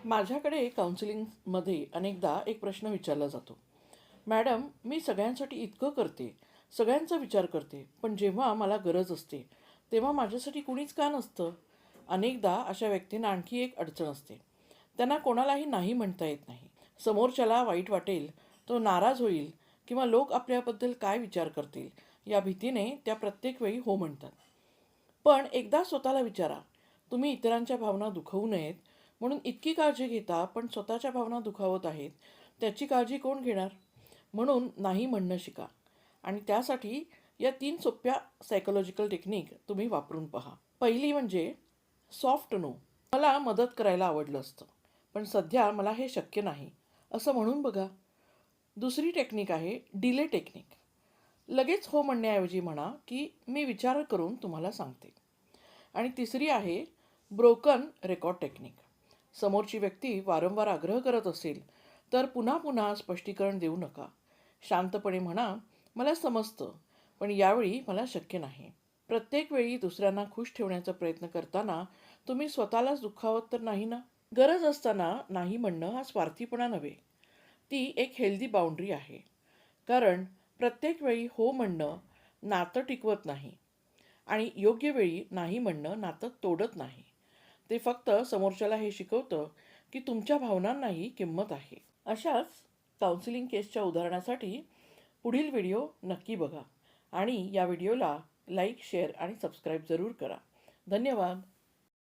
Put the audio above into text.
माझ्याकडे काउन्सिलिंगमध्ये अनेकदा एक प्रश्न विचारला जातो. मॅडम, मी सगळ्यांसाठी इतकं करते, सगळ्यांचा विचार करते, पण जेव्हा मला गरज असते तेव्हा माझ्यासाठी कुणीच का नसतं? अनेकदा अशा व्यक्तींना आणखी एक अडचण असते. त्यांना कोणालाही नाही म्हणता येत नाही. समोरच्याला वाईट वाटेल, तो नाराज होईल किंवा लोक आपल्याबद्दल काय विचार करतील या भीतीने त्या प्रत्येक वेळी हो म्हणतात. पण एकदा स्वतःला विचारा, तुम्ही इतरांच्या भावना दुखवू नयेत म्हणून इतकी काळजी घेता, पण स्वतःच्या भावना दुखावत आहेत, त्याची काळजी कोण घेणार? म्हणून नाही म्हणणं शिका. आणि त्यासाठी या 3 सोप्या सायकोलॉजिकल टेक्निक तुम्ही वापरून पहा. पहिली म्हणजे सॉफ्ट नो. मला मदत करायला आवडलं असतं, पण सध्या मला हे शक्य नाही, असं म्हणून बघा. दुसरी टेक्निक आहे डिले टेक्निक. लगेच हो म्हणण्याऐवजी म्हणा की मी विचार करून तुम्हाला सांगते. आणि तिसरी आहे ब्रोकन रेकॉर्ड टेक्निक. समोरची व्यक्ती वारंवार आग्रह करत असेल तर पुन्हा पुन्हा स्पष्टीकरण देऊ नका. शांतपणे म्हणा, मला समजतं, पण यावेळी मला शक्य नाही. प्रत्येक वेळी दुसऱ्यांना खुश ठेवण्याचा प्रयत्न करताना तुम्ही स्वतःलाच दुखावत तर नाही ना? गरज असताना नाही म्हणणं हा स्वार्थीपणा नव्हे, ती एक हेल्दी बाउंड्री आहे. कारण प्रत्येक वेळी हो म्हणणं नातं टिकवत नाही आणि योग्य वेळी नाही म्हणणं नातं तोडत नाही. ते फक्त समोरच्याला हे शिकवतं की तुमच्या भावनांनाही किंमत आहे. अशाच काउन्सिलिंग केसच्या उदाहरणासाठी पुढील व्हिडिओ नक्की बघा आणि या व्हिडिओला लाईक, शेअर आणि सबस्क्राईब जरूर करा. धन्यवाद.